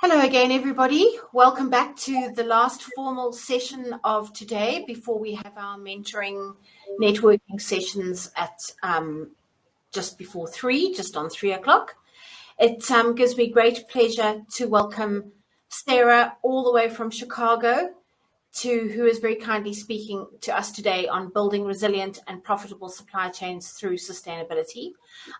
Hello again, everybody. Welcome back to the last formal session of today before we have our mentoring networking sessions at just before 3, just on 3 o'clock. It gives me great pleasure to welcome Sarah all the way from Chicago, who is very kindly speaking to us today on building resilient and profitable supply chains through sustainability.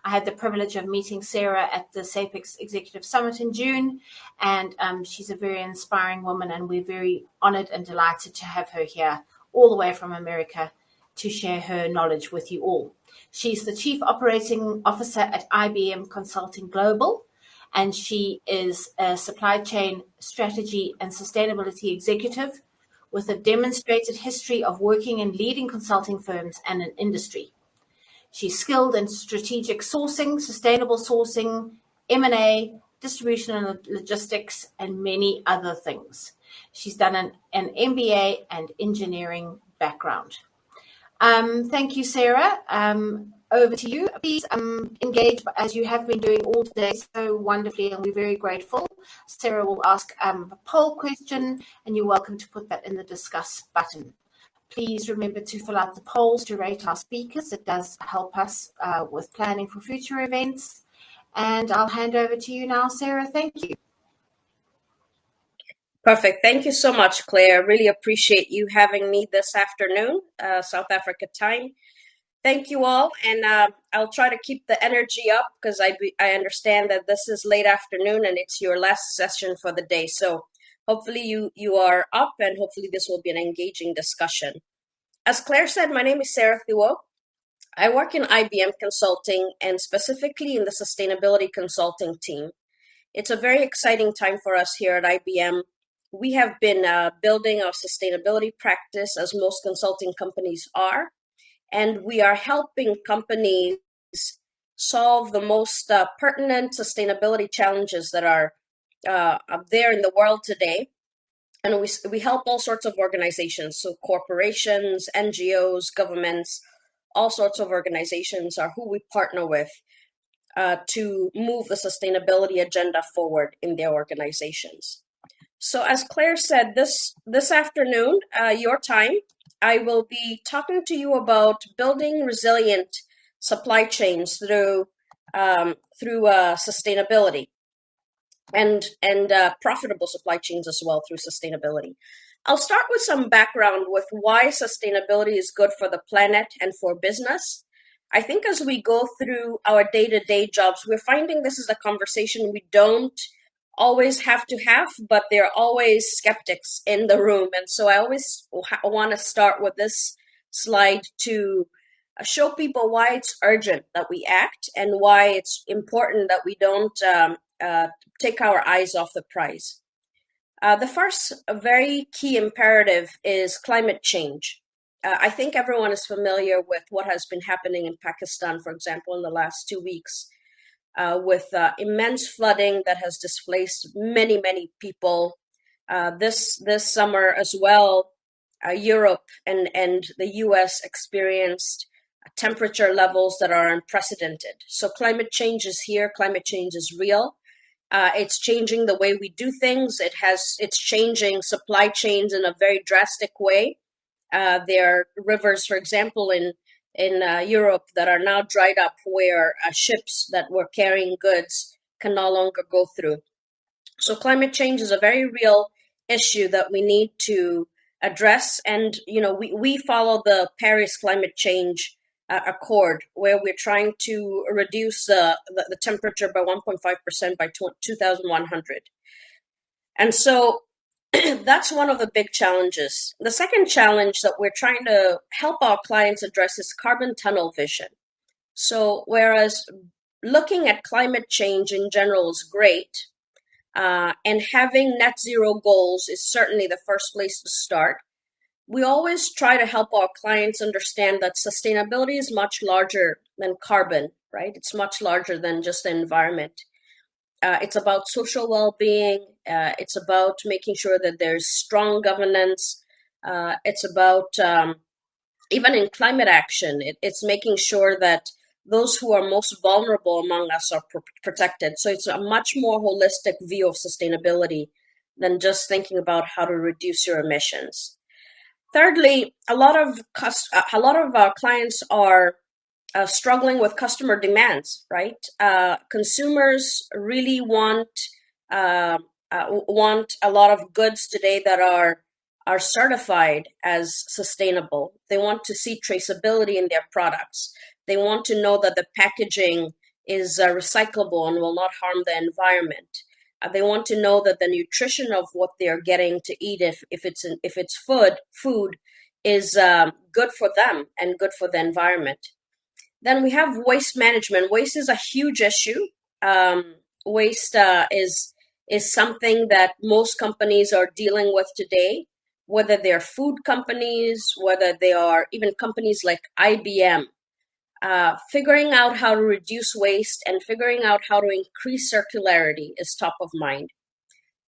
I had the privilege of meeting Sarah at the SAPEX Executive Summit in June, and she's a very inspiring woman, and we're very honored and delighted to have her here all the way from America to share her knowledge with you all. She's the Chief Operating Officer at IBM Consulting Global, and she is a supply chain strategy and sustainability executive with a demonstrated history of working in leading consulting firms and in industry. She's skilled in strategic sourcing, sustainable sourcing, M&A, distribution and logistics, and many other things. She's done an MBA and engineering background. Thank you, Sarah. Over to you. Please engage as you have been doing all today so wonderfully, and we're very grateful. Sarah will ask a poll question, and you're welcome to put that in the discuss button. Please remember to fill out the polls to rate our speakers. It does help us with planning for future events. And I'll hand over to you now, Sarah. Thank you. Perfect. Thank you so much, Claire. Really appreciate you having me this afternoon, South Africa time. Thank you all, and I'll try to keep the energy up because I understand that this is late afternoon and it's your last session for the day. So hopefully you are up, and hopefully this will be an engaging discussion. As Claire said, my name is Sarah Thuo. I work in IBM Consulting, and specifically in the sustainability consulting team. It's a very exciting time for us here at IBM. We have been building our sustainability practice, as most consulting companies are. And we are helping companies solve the most pertinent sustainability challenges that are up there in the world today. And we help all sorts of organizations, so corporations, NGOs, governments, all sorts of organizations are who we partner with to move the sustainability agenda forward in their organizations. So as Claire said, this afternoon, your time, I will be talking to you about building resilient supply chains through sustainability and profitable supply chains as well through sustainability. I'll start with some background with why sustainability is good for the planet and for business. I think as we go through our day-to-day jobs, we're finding this is a conversation we don't always have to have, but there are always skeptics in the room. And so I always want to start with this slide to show people why it's urgent that we act and why it's important that we don't take our eyes off the prize. The first very key imperative is climate change. I think everyone is familiar with what has been happening in Pakistan, for example, in the last 2 weeks. With immense flooding that has displaced many, many people. This summer as well, Europe and the US experienced temperature levels that are unprecedented. So climate change is here, climate change is real. It's changing the way we do things. It's changing supply chains in a very drastic way. There are rivers, for example, in Europe that are now dried up where ships that were carrying goods can no longer go through. So climate change is a very real issue that we need to address. And, we follow the Paris Climate Change Accord, where we're trying to reduce the temperature by 1.5% by 2100. And so that's one of the big challenges. The second challenge that we're trying to help our clients address is carbon tunnel vision. So whereas looking at climate change in general is great, and having net zero goals is certainly the first place to start, we always try to help our clients understand that sustainability is much larger than carbon, right? It's much larger than just the environment. It's about social well-being. It's about making sure that there's strong governance. It's about, even in climate action, it's making sure that those who are most vulnerable among us are protected. So it's a much more holistic view of sustainability than just thinking about how to reduce your emissions. Thirdly, a lot of our clients are struggling with customer demands, right? Consumers really want a lot of goods today that are certified as sustainable. They want to see traceability in their products. They want to know that the packaging is recyclable and will not harm the environment. They want to know that the nutrition of what they're getting to eat, if it's food is good for them and good for the environment. Then we have waste management. Waste is a huge issue. Waste is something that most companies are dealing with today, whether they're food companies, whether they are even companies like IBM. Figuring out how to reduce waste and figuring out how to increase circularity is top of mind.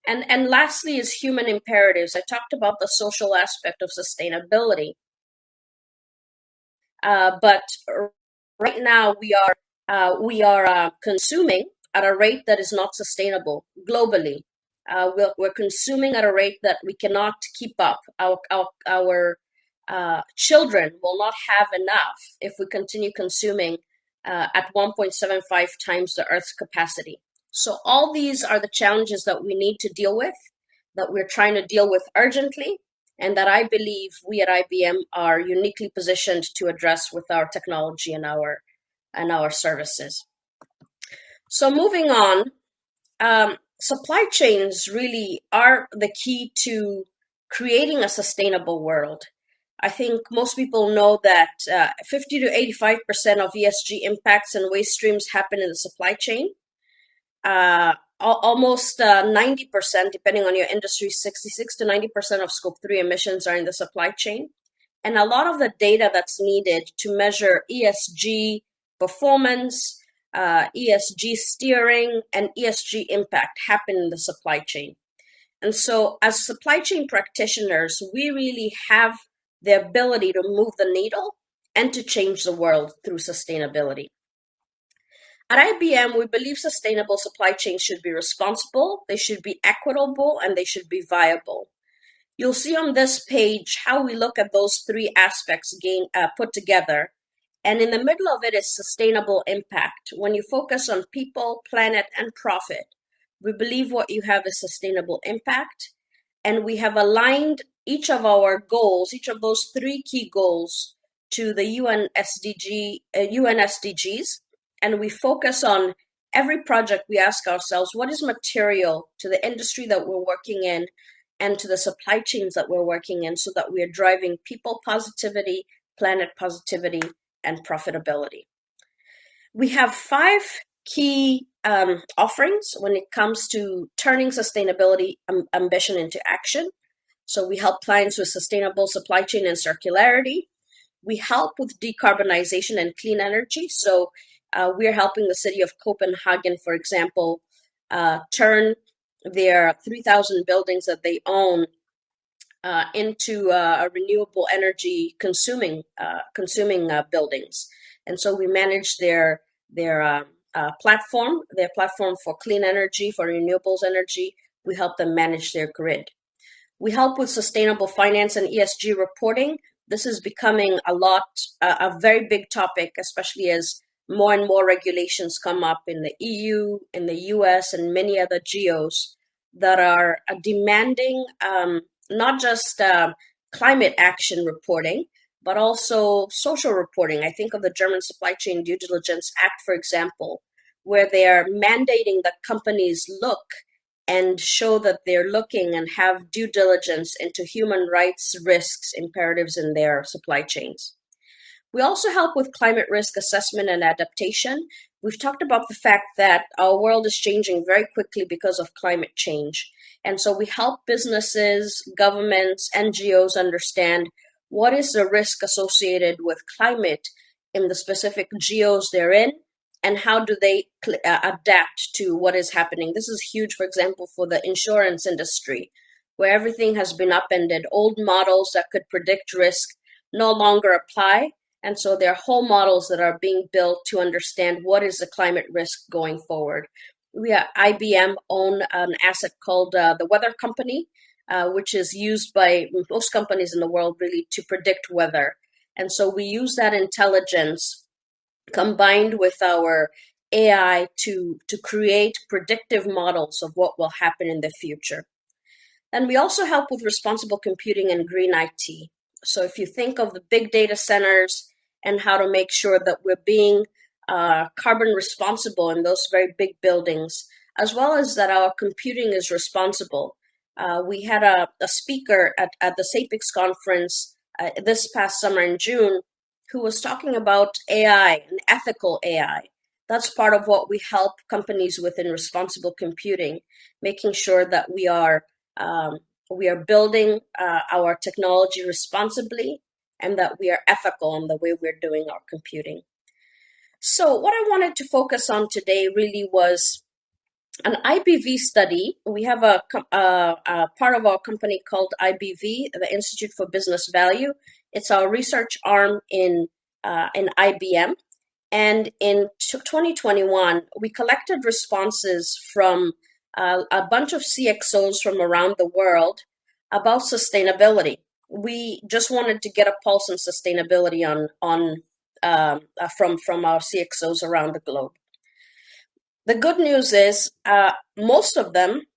And lastly is human imperatives. I talked about the social aspect of sustainability. But right now we are consuming at a rate that is not sustainable globally. We're consuming at a rate that we cannot keep up. Our children will not have enough if we continue consuming at 1.75 times the Earth's capacity. So all these are the challenges that we need to deal with, that we're trying to deal with urgently, and that I believe we at IBM are uniquely positioned to address with our technology and our services. So moving on, supply chains really are the key to creating a sustainable world. I think most people know that 50 to 85% of ESG impacts and waste streams happen in the supply chain. Almost 90%, depending on your industry, 66 to 90% of scope 3 emissions are in the supply chain. And a lot of the data that's needed to measure ESG performance, ESG steering, and ESG impact happen in the supply chain. And so as supply chain practitioners, we really have the ability to move the needle and to change the world through sustainability. At IBM, we believe sustainable supply chains should be responsible, they should be equitable, and they should be viable. You'll see on this page how we look at those three aspects put together. And in the middle of it is sustainable impact. When you focus on people, planet, and profit, we believe what you have is sustainable impact. And we have aligned each of our goals, each of those three key goals, to the UN SDGs. And we focus on every project. We ask ourselves, what is material to the industry that we're working in and to the supply chains that we're working in, so that we are driving people positivity, planet positivity, and profitability. We have 5 key offerings when it comes to turning sustainability ambition into action. So we help clients with sustainable supply chain and circularity. We help with decarbonization and clean energy. So we're helping the city of Copenhagen, for example, turn their 3,000 buildings that they own into renewable energy consuming buildings. And so we manage their platform for clean energy, for renewables energy. We help them manage their grid. We help with sustainable finance and ESG reporting. This is becoming a very big topic, especially as more and more regulations come up in the EU, in the US, and many other geos that are demanding not just climate action reporting, but also social reporting. I think of the German Supply Chain Due Diligence Act, for example, where they are mandating that companies look and show that they're looking and have due diligence into human rights risks imperatives in their supply chains. We also help with climate risk assessment and adaptation. We've talked about the fact that our world is changing very quickly because of climate change. And so we help businesses, governments, NGOs understand what is the risk associated with climate in the specific geos they're in, and how do they adapt to what is happening. This is huge, for example, for the insurance industry, where everything has been upended. Old models that could predict risk no longer apply, And so there are whole models that are being built to understand what is the climate risk going forward. IBM own an asset called the Weather Company, which is used by most companies in the world really to predict weather. And so we use that intelligence combined with our AI to create predictive models of what will happen in the future. And we also help with responsible computing and green IT. So if you think of the big data centers and how to make sure that we're being carbon responsible in those very big buildings, as well as that our computing is responsible. We had a speaker at the SAPIX conference this past summer in June who was talking about AI and ethical AI. That's part of what we help companies with in responsible computing, making sure that we are building our technology responsibly and that we are ethical in the way we're doing our computing. So what I wanted to focus on today really was an IBV study. We have a part of our company called IBV, the Institute for Business Value. It's our research arm in IBM. And in 2021, we collected responses from a bunch of CXOs from around the world about sustainability. We just wanted to get a pulse on sustainability from our CXOs around the globe. The good news is most of them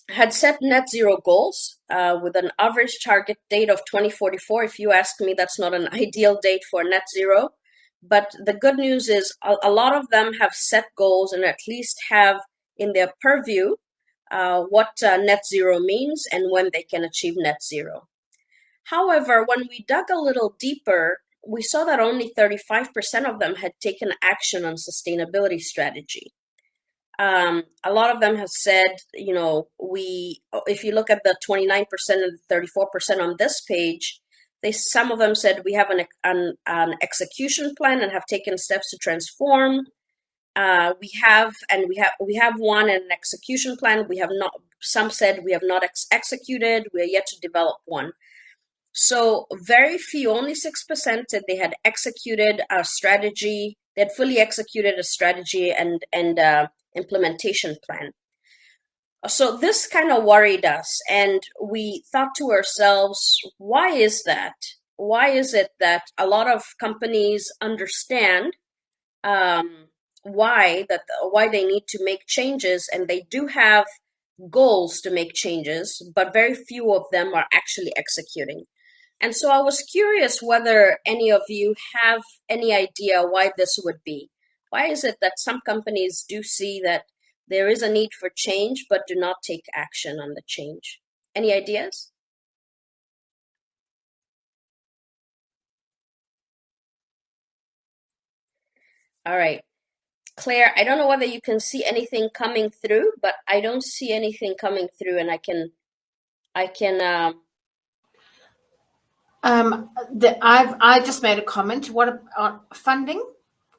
had set net zero goals with an average target date of 2044. If you ask me, that's not an ideal date for net zero. But the good news is a lot of them have set goals and at least have in their purview what net zero means and when they can achieve net zero. However, when we dug a little deeper, we saw that only 35% of them had taken action on sustainability strategy. A lot of them have said, if you look at the 29% and the 34% on this page, some of them said we have an execution plan and have taken steps to transform. We have one and an execution plan. We have not. Some said we have not executed. We are yet to develop one. So very few, only 6% said they had executed a strategy. They had fully executed a strategy and implementation plan. So this kind of worried us, and we thought to ourselves, why is that? Why is it that a lot of companies understand why they need to make changes, and they do have goals to make changes, but very few of them are actually executing? And so I was curious whether any of you have any idea why this would be. Why is it that some companies do see that there is a need for change, but do not take action on the change? Any ideas? All right. Claire, I don't know whether you can see anything coming through, but I don't see anything coming through, and I can. I just made a comment. What about funding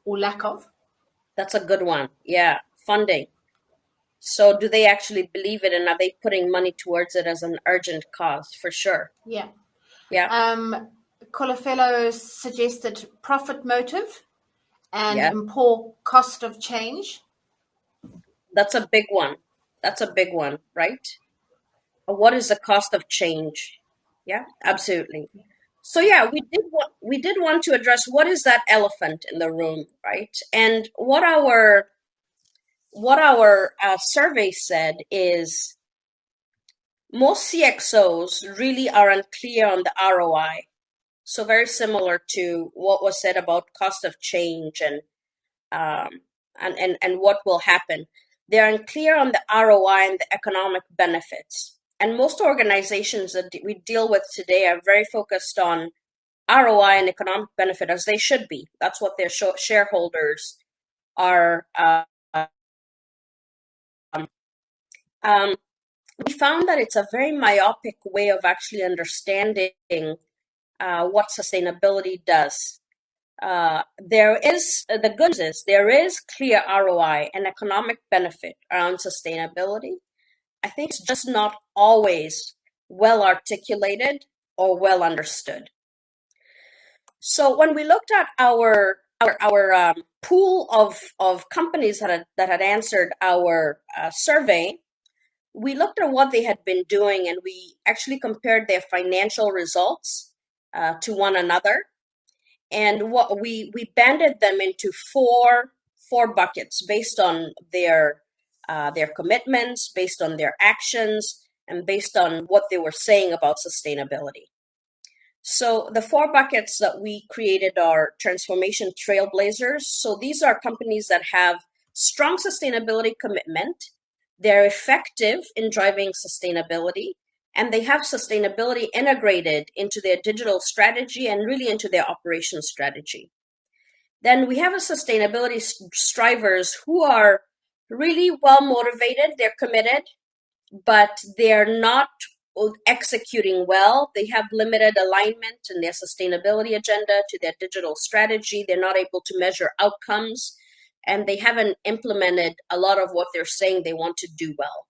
or lack of? That's a good one. Yeah, funding. So do they actually believe it, and are they putting money towards it as an urgent cause? For sure. Yeah. Yeah. Colafello suggested profit motive and poor cost of change. That's a big one. Right? What is the cost of change? Yeah, absolutely. So yeah, we did want to address what is that elephant in the room, right? And what our survey said is most CXOs really are unclear on the ROI. So very similar to what was said about cost of change and what will happen. They're unclear on the ROI and the economic benefits. And most organizations that we deal with today are very focused on ROI and economic benefit, as they should be. That's what their shareholders are. We found that it's a very myopic way of actually understanding what sustainability does. There is clear ROI and economic benefit around sustainability. I think it's just not always well articulated or well understood. So when we looked at our pool of companies that had answered our survey, we looked at what they had been doing, and we actually compared their financial results to one another. And what we banded them into four buckets based on their commitments, based on their actions, and based on what they were saying about sustainability. So the four buckets that we created are transformation trailblazers. So these are companies that have strong sustainability commitment. They're effective in driving sustainability, and they have sustainability integrated into their digital strategy and really into their operations strategy. Then we have a sustainability strivers who are really well motivated, they're committed, but they're not executing well. They have limited alignment in their sustainability agenda to their digital strategy. They're not able to measure outcomes, and they haven't implemented a lot of what they're saying they want to do well.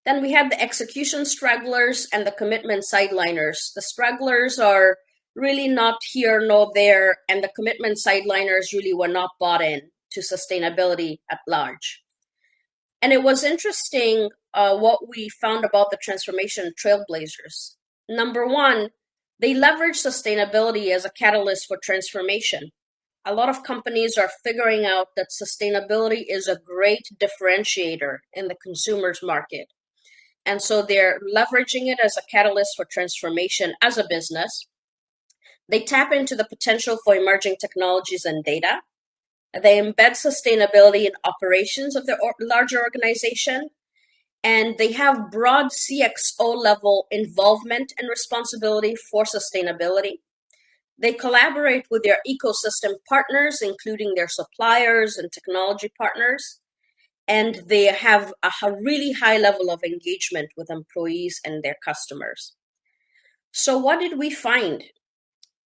Then we have the execution stragglers and the commitment sideliners. The stragglers are really not here nor there, and the commitment sideliners really were not bought in to sustainability at large. And it was interesting what we found about the transformation trailblazers. Number one, they leverage sustainability as a catalyst for transformation. A lot of companies are figuring out that sustainability is a great differentiator in the consumer's market. And so they're leveraging it as a catalyst for transformation as a business. They tap into the potential for emerging technologies and data. They embed sustainability in operations of their larger organization, and they have broad CXO level involvement and responsibility for sustainability. They collaborate with their ecosystem partners, including their suppliers and technology partners, and they have a really high level of engagement with employees and their customers. So what did we find?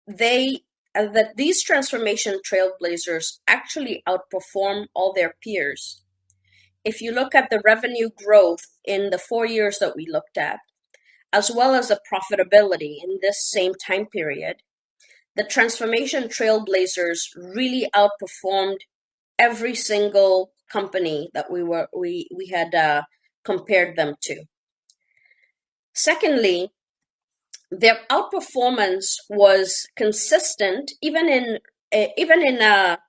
That these transformation trailblazers actually outperform all their peers. If you look at the revenue growth in the 4 years that we looked at, as well as the profitability in this same time period, the transformation trailblazers really outperformed every single company that we had compared them to. Secondly, their outperformance was consistent even in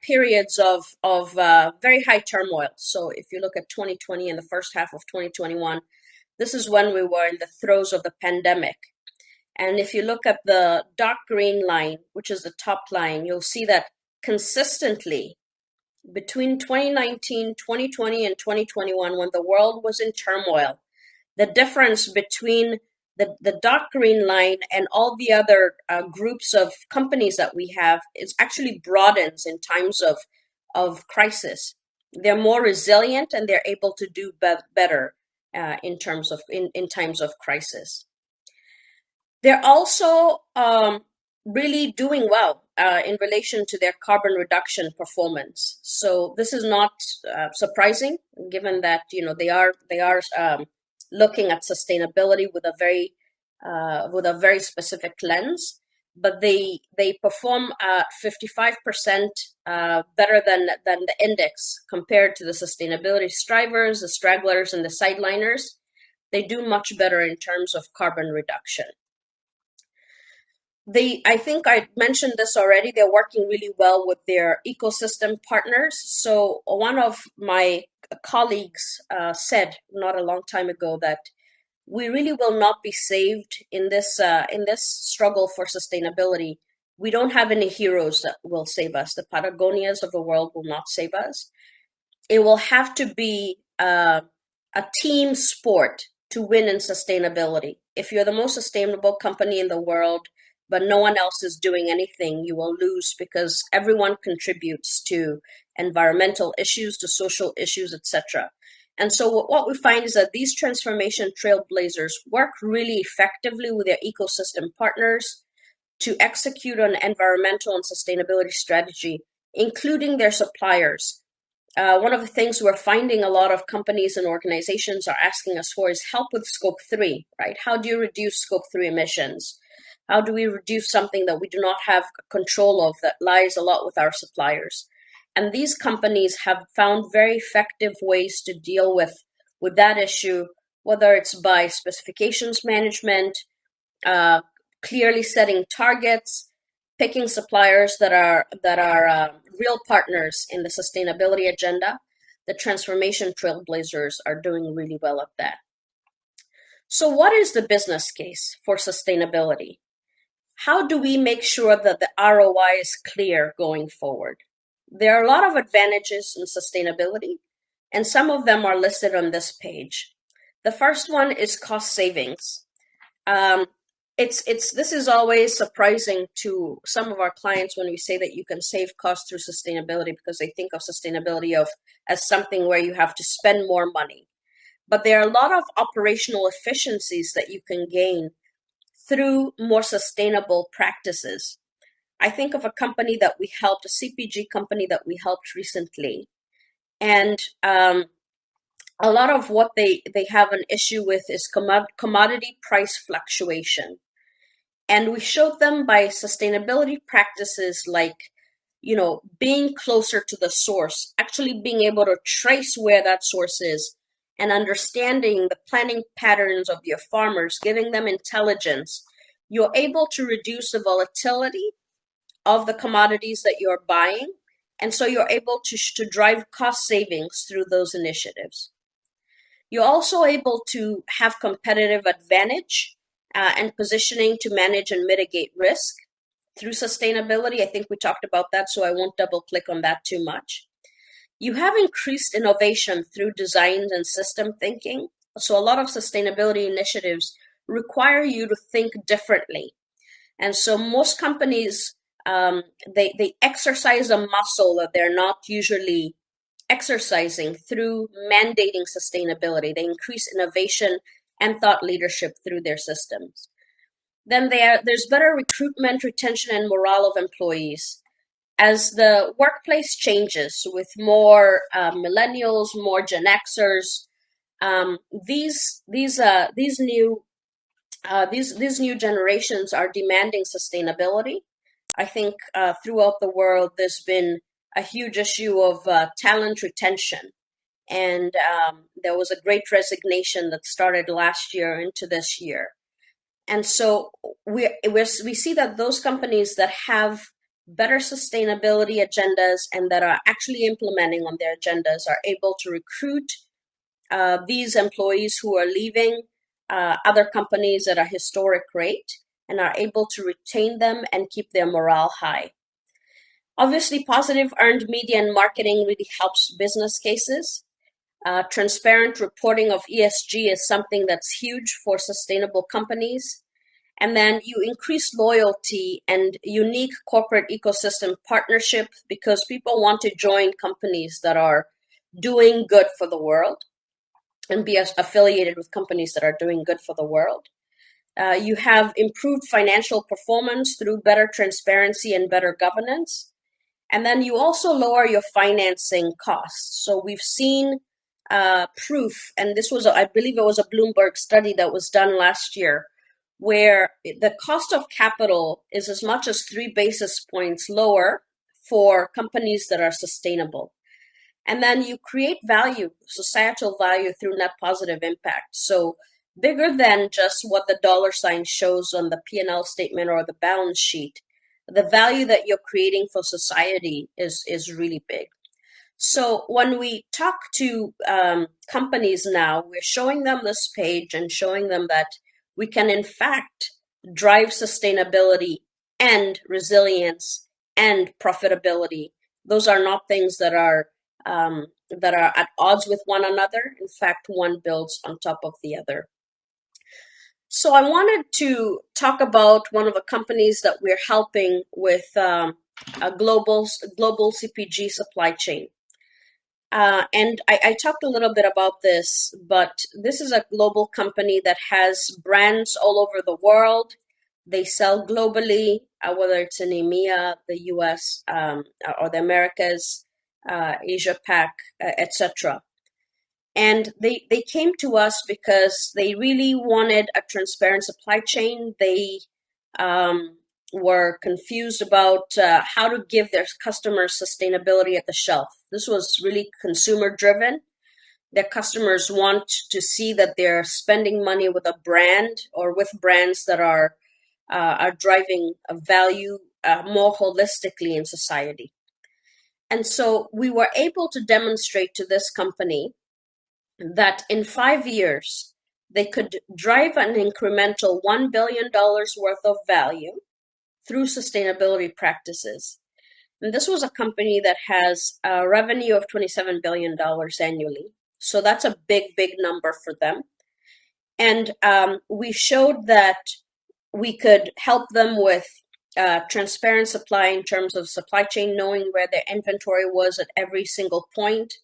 periods of very high turmoil. So if you look at 2020 and the first half of 2021, this is when we were in the throes of the pandemic. And if you look at the dark green line, which is the top line, you'll see that consistently between 2019, 2020, and 2021, when the world was in turmoil, the difference between the dark green line and all the other groups of companies that we have is actually broadens in times of crisis. They're more resilient, and they're able to do better in times of crisis. They're also really doing well in relation to their carbon reduction performance. So this is not surprising, given that they are looking at sustainability with a very specific lens, but they perform 55% better than the index compared to the sustainability strivers, the stragglers, and the sideliners. They do much better in terms of carbon reduction. I think I mentioned this already, they're working really well with their ecosystem partners. So one of my colleagues said not a long time ago that we really will not be saved in this struggle for sustainability. We don't have any heroes that will save us. The Patagonias of the world will not save us. It will have to be a team sport to win in sustainability. If you're the most sustainable company in the world, but no one else is doing anything, you will lose, because everyone contributes to environmental issues, to social issues, etc. And so what we find is that these transformation trailblazers work really effectively with their ecosystem partners to execute on environmental and sustainability strategy, including their suppliers. One of the things we're finding a lot of companies and organizations are asking us for is help with scope 3, right? How do you reduce scope 3 emissions? How do we reduce something that we do not have control of that lies a lot with our suppliers? And these companies have found very effective ways to deal with that issue, whether it's by specifications management, clearly setting targets, picking suppliers that are real partners in the sustainability agenda. The transformation trailblazers are doing really well at that. So what is the business case for sustainability? How do we make sure that the ROI is clear going forward? There are a lot of advantages in sustainability, and some of them are listed on this page. The first one is cost savings. This is always surprising to some of our clients when we say that you can save costs through sustainability, because they think of sustainability as something where you have to spend more money. But there are a lot of operational efficiencies that you can gain through more sustainable practices. I think of a company that we helped, a CPG company that we helped recently, and a lot of what they have an issue with is commodity price fluctuation. And we showed them by sustainability practices like, being closer to the source, actually being able to trace where that source is, and understanding the planning patterns of your farmers, giving them intelligence. You're able to reduce the volatility of the commodities that you're buying. And so you're able to drive cost savings through those initiatives. You're also able to have competitive advantage and positioning to manage and mitigate risk through sustainability. I think we talked about that, so I won't double click on that too much. You have increased innovation through design and system thinking. So a lot of sustainability initiatives require you to think differently. And so most companies, they exercise a muscle that they're not usually exercising through mandating sustainability. They increase innovation and thought leadership through their systems. Then there's better recruitment, retention, and morale of employees. As the workplace changes with more millennials, more Gen Xers, these new generations are demanding sustainability. I think throughout the world, there's been a huge issue of talent retention. And there was a great resignation that started last year into this year. And so we see that those companies that have better sustainability agendas and that are actually implementing on their agendas are able to recruit these employees who are leaving other companies at a historic rate and are able to retain them and keep their morale high. Obviously, positive earned media and marketing really helps business cases. Transparent reporting of ESG is something that's huge for sustainable companies. And then you increase loyalty and unique corporate ecosystem partnership because people want to join companies that are doing good for the world and be affiliated with companies that are doing good for the world. You have improved financial performance through better transparency and better governance. And then you also lower your financing costs. So we've seen proof, and this was, I believe it was a Bloomberg study that was done last year, where the cost of capital is as much as 3 basis points lower for companies that are sustainable. And then you create value, societal value through net positive impact. So bigger than just what the dollar sign shows on the P&L statement or the balance sheet, the value that you're creating for society is really big. So when we talk to companies now, we're showing them this page and showing them that we can, in fact, drive sustainability and resilience and profitability. Those are not things that are at odds with one another. In fact, one builds on top of the other. So I wanted to talk about one of the companies that we're helping with a global CPG supply chain. And I talked a little bit about this, but this is a global company that has brands all over the world. They sell globally, whether it's in EMEA, the US, or the Americas, Asia Pac, etc. And they came to us because they really wanted a transparent supply chain. They were confused about how to give their customers sustainability at the shelf. This was really consumer driven. Their customers want to see that they're spending money with a brand or with brands that are driving a value more holistically in society. And so we were able to demonstrate to this company that in 5 years, they could drive an incremental $1 billion worth of value through sustainability practices. And this was a company that has a revenue of $27 billion annually. So that's a big, big number for them. And we showed that we could help them with transparent supply in terms of supply chain, knowing where their inventory was at every single point,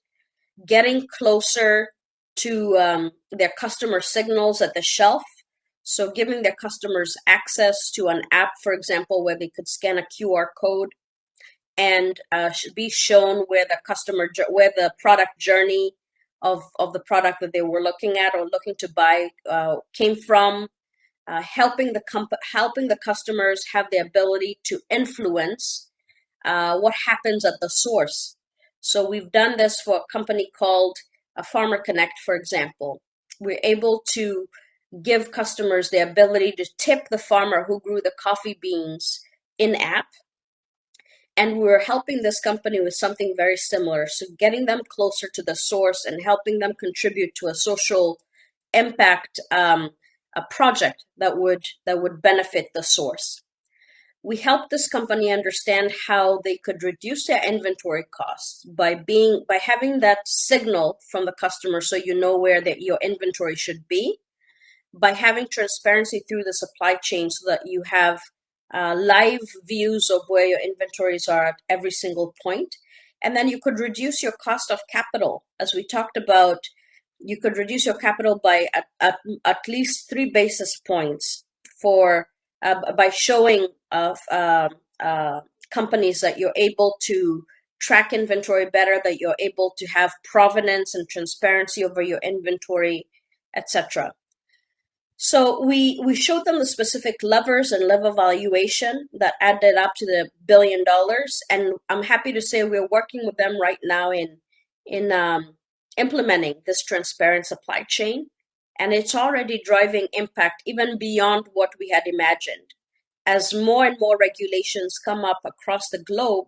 getting closer to their customer signals at the shelf. So giving their customers access to an app, for example, where they could scan a QR code and should be shown where the product journey of the product that they were looking at or looking to buy came from. Helping the customers have the ability to influence what happens at the source. So we've done this for a company called Farmer Connect, for example. We're able to give customers the ability to tip the farmer who grew the coffee beans in-app. And we're helping this company with something very similar. So getting them closer to the source and helping them contribute to a social impact a project that would benefit the source. We helped this company understand how they could reduce their inventory costs by having that signal from the customer so you know where your inventory should be, by having transparency through the supply chain so that you have live views of where your inventories are at every single point. And then you could reduce your cost of capital. As we talked about, you could reduce your capital by at least 3 basis points by showing companies that you're able to track inventory better, that you're able to have provenance and transparency over your inventory, etc. So we showed them the specific levers and level valuation that added up to the $1 billion, and I'm happy to say we're working with them right now in implementing this transparent supply chain, and it's already driving impact even beyond what we had imagined. As more and more regulations come up across the globe,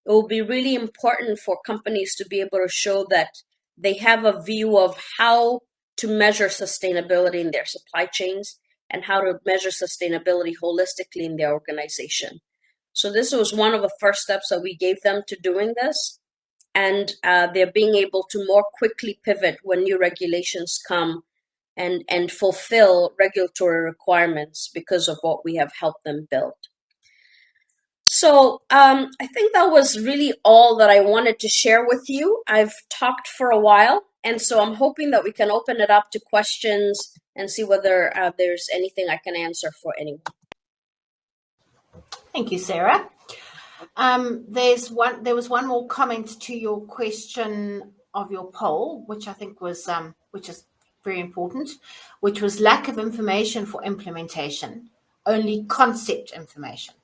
it will be really important for companies to be able to show that they have a view of how to measure sustainability in their supply chains and how to measure sustainability holistically in their organization. So this was one of the first steps that we gave them to doing this. And they're being able to more quickly pivot when new regulations come and fulfill regulatory requirements because of what we have helped them build. So I think that was really all that I wanted to share with you. I've talked for a while, and so I'm hoping that we can open it up to questions and see whether there's anything I can answer for anyone. Thank you, Sarah. There was one more comment to your question of your poll, which I think was which is very important, which was lack of information for implementation, only concept information.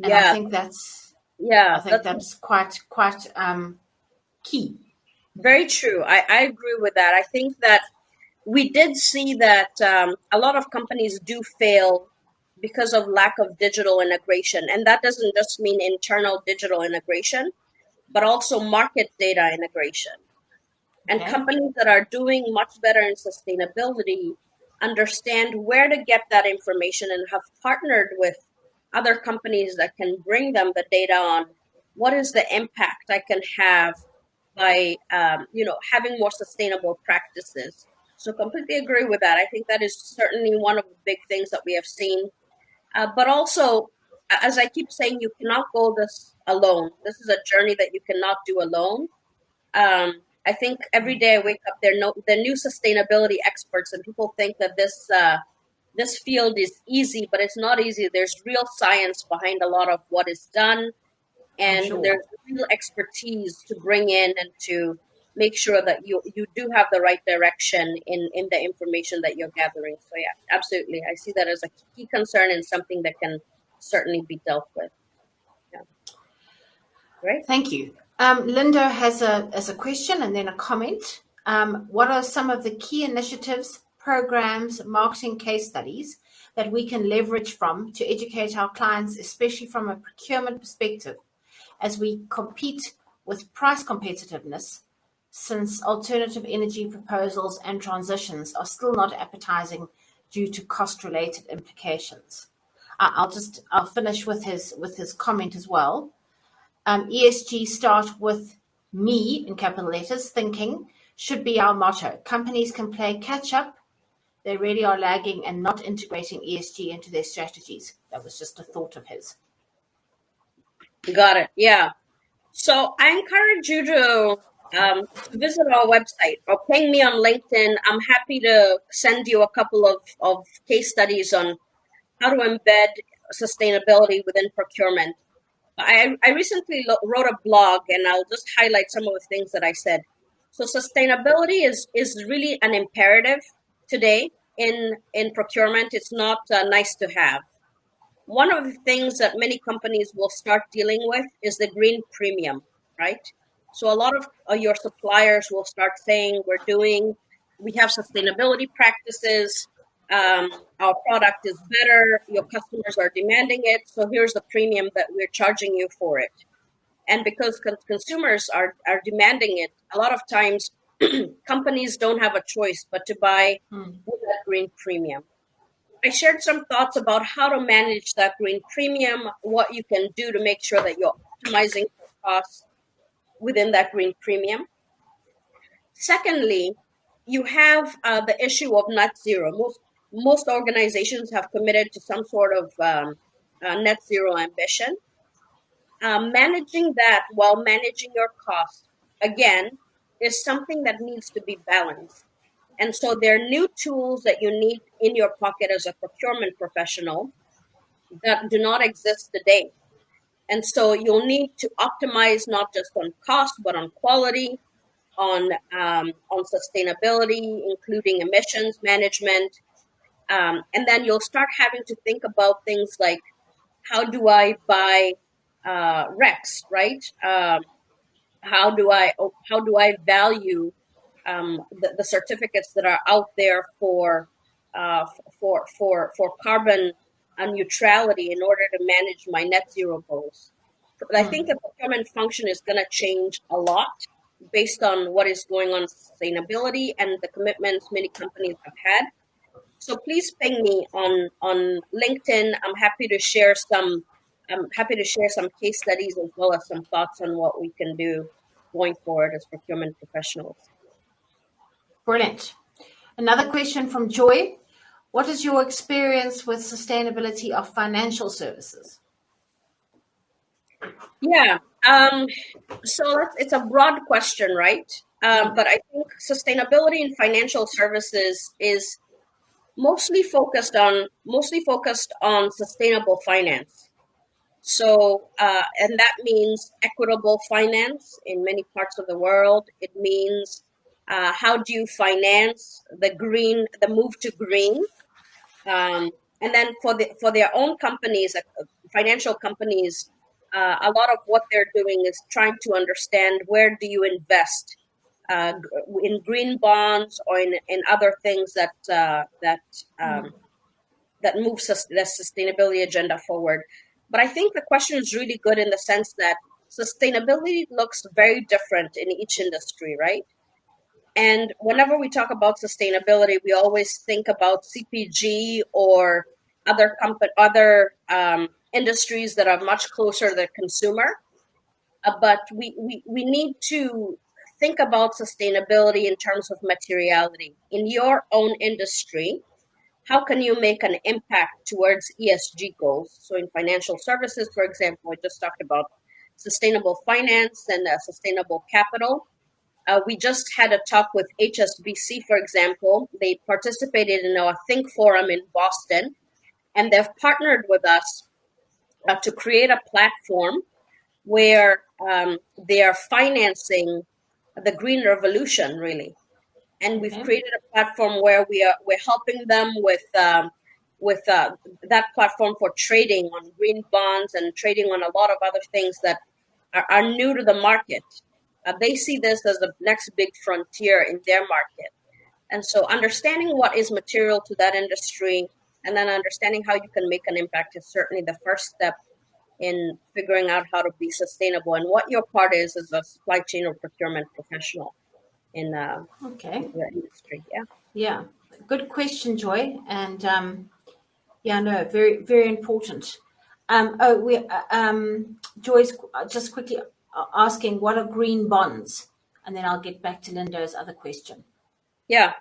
And I think that's quite key. Very true. I agree with that. I think that we did see that a lot of companies do fail because of lack of digital integration. And that doesn't just mean internal digital integration, but also market data integration. And companies that are doing much better in sustainability understand where to get that information and have partnered with other companies that can bring them the data on what is the impact I can have by having more sustainable practices. So completely agree with that. I think that is certainly one of the big things that we have seen. But also, as I keep saying, you cannot go this alone. This is a journey that you cannot do alone. I think every day I wake up, there are new sustainability experts, and people think that this field is easy, but it's not easy. There's real science behind a lot of what is done, and there's real expertise to bring in and to make sure that you do have the right direction in the information that you're gathering. So yeah, absolutely. I see that as a key concern and something that can certainly be dealt with. Yeah. Right? Thank you. Linda has a question and then a comment. What are some of the key initiatives, programs, marketing case studies that we can leverage from to educate our clients, especially from a procurement perspective, as we compete with price competitiveness, since alternative energy proposals and transitions are still not appetizing due to cost-related implications? I'll finish with his comment as well. ESG start with me in capital letters thinking should be our motto. Companies can play catch up. They really are lagging and not integrating ESG into their strategies. That was just a thought of his. Got it. Yeah. So I encourage you to visit our website or ping me on LinkedIn. I'm happy to send you a couple of case studies on how to embed sustainability within procurement. I recently wrote a blog, and I'll just highlight some of the things that I said. So sustainability is really an imperative today in procurement. It's not nice to have. One of the things that many companies will start dealing with is the green premium, right? So a lot of your suppliers will start saying, we have sustainability practices, our product is better, your customers are demanding it, so here's the premium that we're charging you for it. And because consumers are demanding it, a lot of times companies don't have a choice but to buy with that green premium. I shared some thoughts about how to manage that green premium, what you can do to make sure that you're optimizing your costs within that green premium. Secondly, you have the issue of net zero. Most organizations have committed to some sort of net zero ambition. Managing that while managing your costs, again, is something that needs to be balanced. And so there are new tools that you need in your pocket as a procurement professional that do not exist today. And so you'll need to optimize not just on cost, but on quality, on sustainability, including emissions management. And then you'll start having to think about things like, how do I buy RECs, right? How do I value the certificates that are out there for carbon neutrality in order to manage my net zero goals? I think the procurement function is going to change a lot based on what is going on sustainability and the commitments many companies have had. So please ping me on LinkedIn. I'm happy to share some case studies as well as some thoughts on what we can do going forward as procurement professionals. Brilliant. Another question from Joy. What is your experience with sustainability of financial services? Yeah. So it's a broad question, right? But I think sustainability in financial services is mostly focused on sustainable finance. So, and that means equitable finance in many parts of the world. It means how do you finance the move to green? And then for their own companies, financial companies, a lot of what they're doing is trying to understand where do you invest in green bonds or in other things that moves the sustainability agenda forward. But I think the question is really good in the sense that sustainability looks very different in each industry, right? And whenever we talk about sustainability, we always think about CPG or other industries that are much closer to the consumer. But we need to think about sustainability in terms of materiality. In your own industry, how can you make an impact towards ESG goals? So in financial services, for example, I just talked about sustainable finance and sustainable capital. We just had a talk with HSBC, for example. They participated in our Think Forum in Boston, and they've partnered with us to create a platform where they are financing the green revolution, really. And we've created a platform where we're helping them with that platform for trading on green bonds and trading on a lot of other things that are new to the market. They see this as the next big frontier in their market. And so understanding what is material to that industry and then understanding how you can make an impact is certainly the first step in figuring out how to be sustainable and what your part is as a supply chain or procurement professional in the industry. Yeah, good question, Joy. And very, very important. Joy's just quickly asking, what are green bonds? And then I'll get back to Linda's other question. Yeah.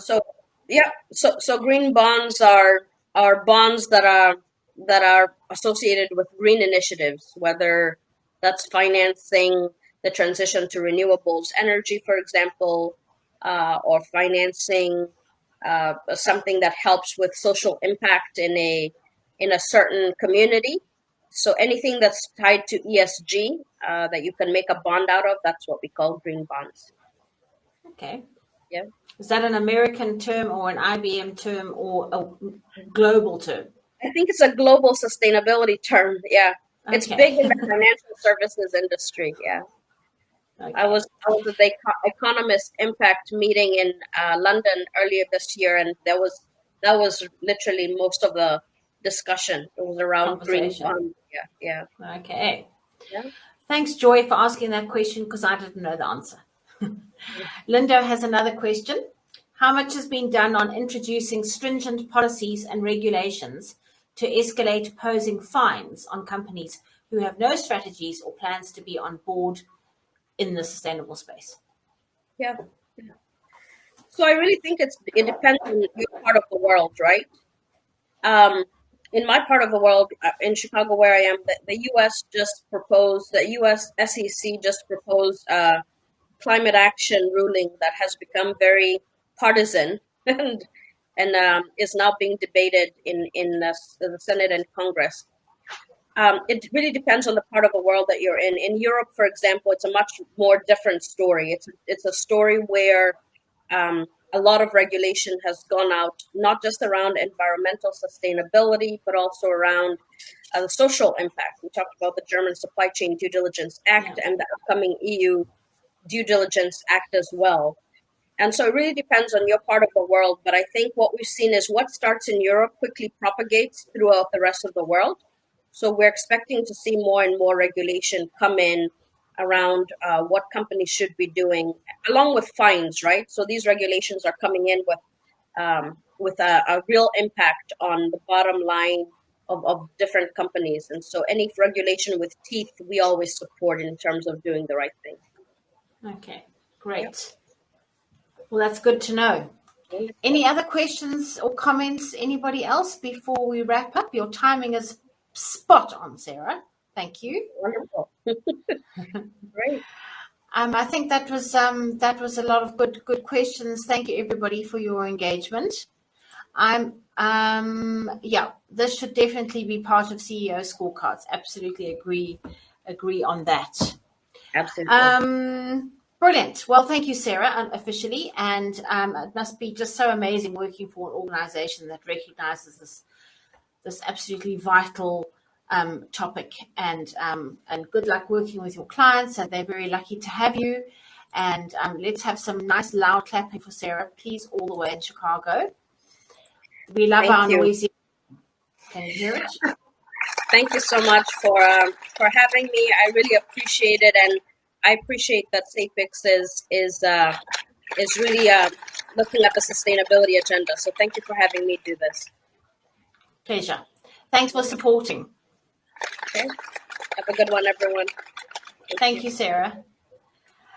So green bonds are bonds that are associated with green initiatives, whether that's financing the transition to renewables energy, for example, or financing something that helps with social impact in a certain community. So anything that's tied to ESG that you can make a bond out of, that's what we call green bonds. Okay. Yeah. Is that an American term or an IBM term or a global term? I think it's a global sustainability term. Yeah. Okay. It's big in the financial services industry. Yeah. Okay. I was at the Economist Impact meeting in London earlier this year, and that was literally most of the discussion. It was around green bonds. Yeah. Okay. Yeah. Thanks, Joy, for asking that question because I didn't know the answer. Linda has another question. How much has been done on introducing stringent policies and regulations to escalate posing fines on companies who have no strategies or plans to be on board in the sustainable space? Yeah. So I really think it depends on your part of the world, right? In my part of the world, in Chicago where I am, the U.S. SEC just proposed climate action ruling that has become very partisan and is now being debated in the Senate and Congress. It really depends on the part of the world that you're in. In Europe, for example, it's a much more different story. It's a story where a lot of regulation has gone out, not just around environmental sustainability, but also around the social impact. We talked about the German Supply Chain Due Diligence Act and the upcoming EU Due Diligence Act as well. And so it really depends on your part of the world. But I think what we've seen is what starts in Europe quickly propagates throughout the rest of the world. So we're expecting to see more and more regulation come in around what companies should be doing, along with fines, right? So these regulations are coming in with a real impact on the bottom line of different companies. And so any regulation with teeth, we always support in terms of doing the right thing. Okay, great. Yep. Well, that's good to know. Any other questions or comments? Anybody else before we wrap up? Your timing is spot on, Sarah. Thank you. Wonderful. Great. I think that was a lot of good questions. Thank you, everybody, for your engagement. This should definitely be part of CEO scorecards. Absolutely agree on that. Absolutely. Brilliant. Well, thank you, Sarah, officially. And it must be just so amazing working for an organization that recognizes this absolutely vital topic. And good luck working with your clients. And they're very lucky to have you. And let's have some nice loud clapping for Sarah, please, all the way in Chicago. We love our noisy. Can you hear it? Thank you so much for having me. I really appreciate it, and I appreciate that SAPIX is really looking at the sustainability agenda. So thank you for having me do this. Pleasure. Thanks for supporting. Okay. Have a good one, everyone. Thank you, Sarah.